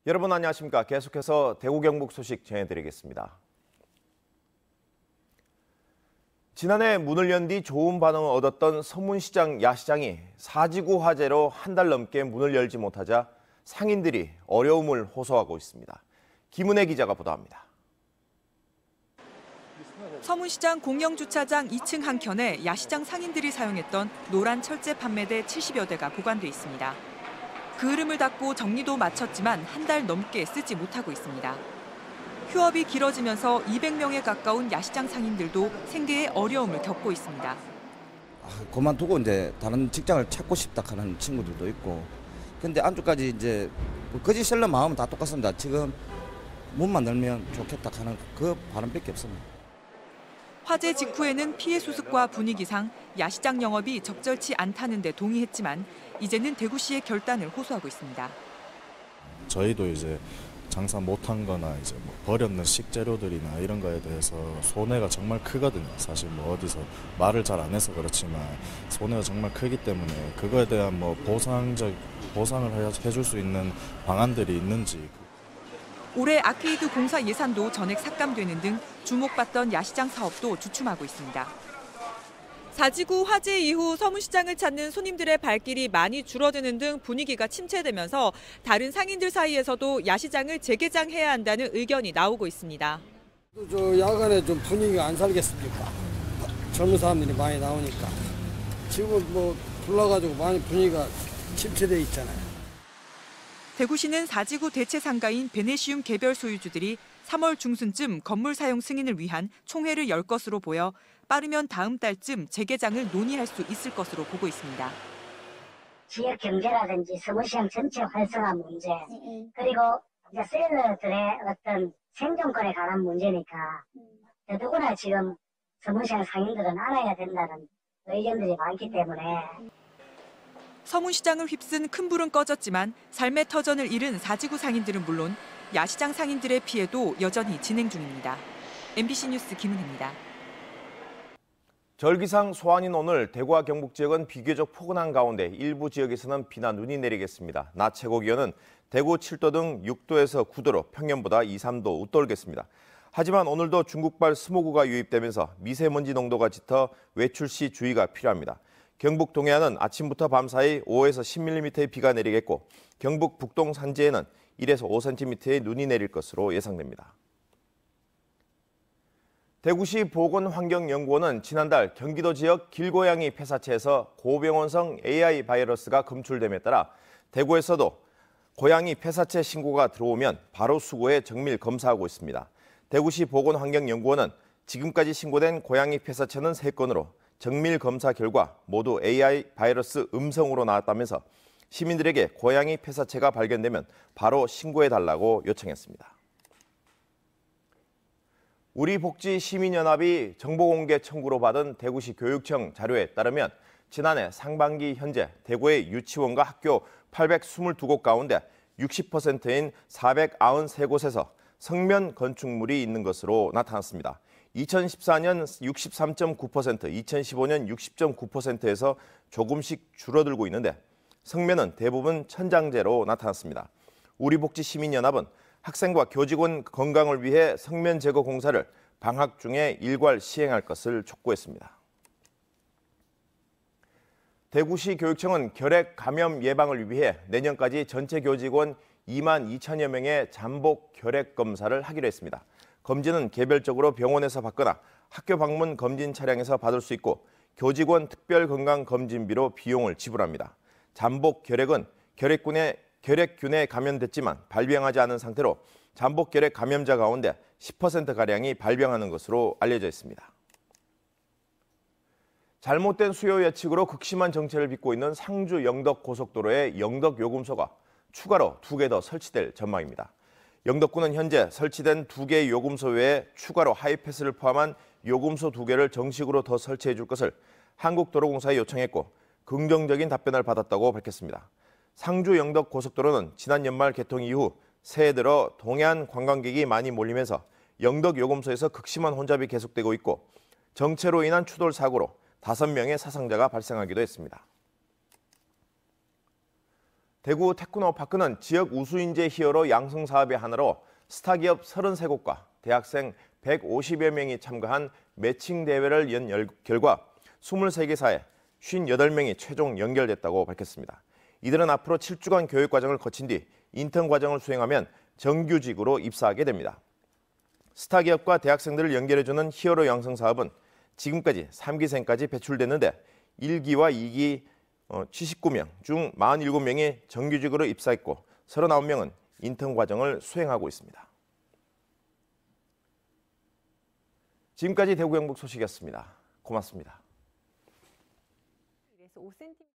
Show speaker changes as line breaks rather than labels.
여러분 안녕하십니까? 계속해서 대구 경북 소식 전해드리겠습니다. 지난해 문을 연 뒤 좋은 반응을 얻었던 서문시장 야시장이 사지구 화재로 한 달 넘게 문을 열지 못하자 상인들이 어려움을 호소하고 있습니다. 김은혜 기자가 보도합니다.
서문시장 공영주차장 2층 한켠에 야시장 상인들이 사용했던 노란 철제 판매대 70여 대가 보관돼 있습니다. 그 흐름을 닫고 정리도 마쳤지만 한 달 넘게 쓰지 못하고 있습니다. 휴업이 길어지면서 200명에 가까운 야시장 상인들도 생계에 어려움을 겪고 있습니다.
그만두고 이제 다른 직장을 찾고 싶다 하는 친구들도 있고, 근데 안쪽까지 이제 거짓 셀러 마음은 다 똑같습니다. 지금 문만 열면 좋겠다 하는 그 바람밖에 없습니다.
화재 직후에는 피해 수습과 분위기상 야시장 영업이 적절치 않다는 데 동의했지만 이제는 대구시의 결단을 호소하고 있습니다.
저희도 이제 장사 못한 거나 이제 뭐 버렸는 식재료들이나 이런 거에 대해서 손해가 정말 크거든요. 사실 뭐 어디서 말을 잘 안 해서 그렇지만 손해가 정말 크기 때문에 그거에 대한 뭐 보상을 해줄 수 있는 방안들이 있는지.
올해 아케이드 공사 예산도 전액 삭감되는 등 주목받던 야시장 사업도 주춤하고 있습니다. 사지구 화재 이후 서문시장을 찾는 손님들의 발길이 많이 줄어드는 등 분위기가 침체되면서 다른 상인들 사이에서도 야시장을 재개장해야 한다는 의견이 나오고 있습니다.
저 야간에 좀 분위기가 안 살겠습니까? 젊은 사람들이 많이 나오니까. 지금 뭐 불러가지고 많이 분위기가 침체돼 있잖아요.
대구시는 사지구 대체 상가인 베네시움 개별 소유주들이 3월 중순쯤 건물 사용 승인을 위한 총회를 열 것으로 보여 빠르면 다음 달쯤 재개장을 논의할 수 있을 것으로 보고 있습니다.
지역 경제라든지 서문시장 전체 활성화 문제, 그리고 이제 셀러들의 어떤 생존권에 관한 문제니까 누구나 지금 서문시장 상인들은 알아야 된다는 의견들이 많기 때문에.
서문시장을 휩쓴 큰 불은 꺼졌지만 삶의 터전을 잃은 사지구 상인들은 물론 야시장 상인들의 피해도 여전히 진행 중입니다. MBC 뉴스 김은혜입니다.
절기상 소환인 오늘 대구와 경북 지역은 비교적 포근한 가운데 일부 지역에서는 비나 눈이 내리겠습니다. 낮 최고 기온은 대구 7도 등 6도에서 9도로 평년보다 2, 3도 웃돌겠습니다. 하지만 오늘도 중국발 스모그가 유입되면서 미세먼지 농도가 짙어 외출 시 주의가 필요합니다. 경북 동해안은 아침부터 밤 사이 5에서 10mm의 비가 내리겠고 경북 북동 산지에는 1에서 5cm의 눈이 내릴 것으로 예상됩니다. 대구시 보건환경연구원은 지난달 경기도 지역 길고양이 폐사체에서 고병원성 AI 바이러스가 검출됨에 따라 대구에서도 고양이 폐사체 신고가 들어오면 바로 수거해 정밀 검사하고 있습니다. 대구시 보건환경연구원은 지금까지 신고된 고양이 폐사체는 3건으로 정밀 검사 결과 모두 AI 바이러스 음성으로 나왔다면서 시민들에게 고양이 폐사체가 발견되면 바로 신고해달라고 요청했습니다. 우리복지시민연합이 정보공개 청구로 받은 대구시 교육청 자료에 따르면 지난해 상반기 현재 대구의 유치원과 학교 822곳 가운데 60%인 493곳에서 성면 건축물이 있는 것으로 나타났습니다. 2014년 63.9%, 2015년 60.9%에서 조금씩 줄어들고 있는데 성면은 대부분 천장재로 나타났습니다. 우리복지시민연합은 학생과 교직원 건강을 위해 성면 제거 공사를 방학 중에 일괄 시행할 것을 촉구했습니다. 대구시 교육청은 결핵 감염 예방을 위해 내년까지 전체 교직원 2만 2천여 명의 잠복 결핵 검사를 하기로 했습니다. 검진은 개별적으로 병원에서 받거나 학교 방문 검진 차량에서 받을 수 있고 교직원 특별건강검진비로 비용을 지불합니다. 잠복 결핵은 결핵균에 감염됐지만 발병하지 않은 상태로 잠복 결핵 감염자 가운데 10%가량이 발병하는 것으로 알려져 있습니다. 잘못된 수요 예측으로 극심한 정체를 빚고 있는 상주 영덕 고속도로에 영덕 요금소가 추가로 2개 더 설치될 전망입니다. 영덕군은 현재 설치된 2개의 요금소 외에 추가로 하이패스를 포함한 요금소 2개를 정식으로 더 설치해 줄 것을 한국도로공사에 요청했고 긍정적인 답변을 받았다고 밝혔습니다. 상주 영덕 고속도로는 지난 연말 개통 이후 새해 들어 동해안 관광객이 많이 몰리면서 영덕 요금소에서 극심한 혼잡이 계속되고 있고 정체로 인한 추돌 사고로 5명의 사상자가 발생하기도 했습니다. 대구 테크노파크는 지역 우수인재 히어로 양성 사업의 하나로 스타기업 33곳과 대학생 150여 명이 참가한 매칭 대회를 연 결과 23개사에 58명이 최종 연결됐다고 밝혔습니다. 이들은 앞으로 7주간 교육과정을 거친 뒤 인턴 과정을 수행하면 정규직으로 입사하게 됩니다. 스타기업과 대학생들을 연결해주는 히어로 양성 사업은 지금까지 3기생까지 배출됐는데 1기와 2기 79명 중 47명이 정규직으로 입사했고 39명은 인턴 과정을 수행하고 있습니다. 지금까지 대구 경북 소식이었습니다. 고맙습니다.
5cm